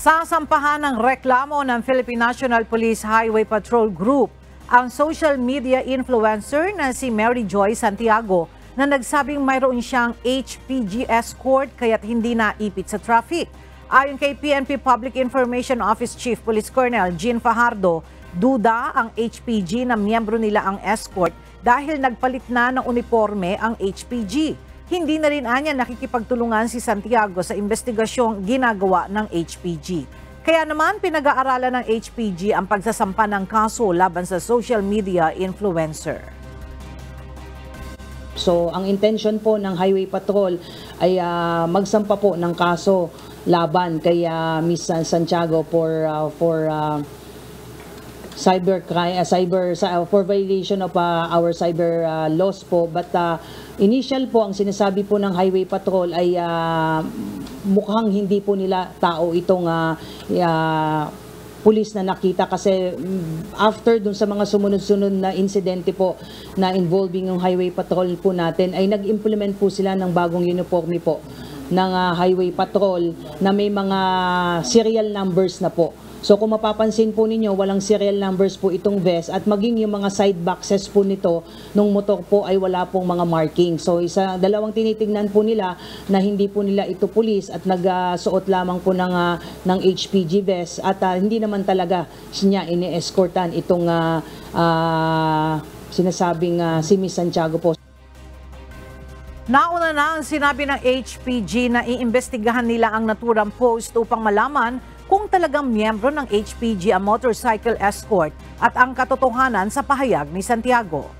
Sasampahan ng reklamo ng Philippine National Police Highway Patrol Group ang social media influencer na si Mary Joy Santiago na nagsabing mayroon siyang HPG escort kaya't hindi naipit sa traffic. Ayon kay PNP Public Information Office Chief Police Colonel Jean Fajardo, duda ang HPG na miyembro nila ang escort dahil nagpalit na ng uniforme ang HPG. Hindi na rin anya nakikipagtulungan si Santiago sa investigasyong ginagawa ng HPG. Kaya naman pinag-aaralan ng HPG ang pagsasampa ng kaso laban sa social media influencer. So ang intention po ng Highway Patrol ay magsampa po ng kaso laban kay Miss Santiago for for violation of our cyber laws po, but initial po ang sinasabi po ng Highway Patrol ay mukhang hindi po nila tao itong pulis na nakita kasi after dun sa mga sumunod-sunod na insidente po na involving yung Highway Patrol po natin ay nag-implement po sila ng bagong uniforme po ng Highway Patrol na may mga serial numbers na po. So kung mapapansin po ninyo, walang serial numbers po itong vest at maging yung mga side boxes po nito nung motor po ay wala pong mga marking. So dalawang tinitingnan po nila na hindi po nila ito pulis at nagsuot lamang po ng HPG vest at hindi naman talaga niya ini-escortan itong sinasabing si Miss Santiago po. Nauna na ang sinabi ng HPG na iimbestigahan nila ang naturang post upang malaman kung talagang miyembro ng HPG ang motorcycle escort at ang katotohanan sa pahayag ni Santiago.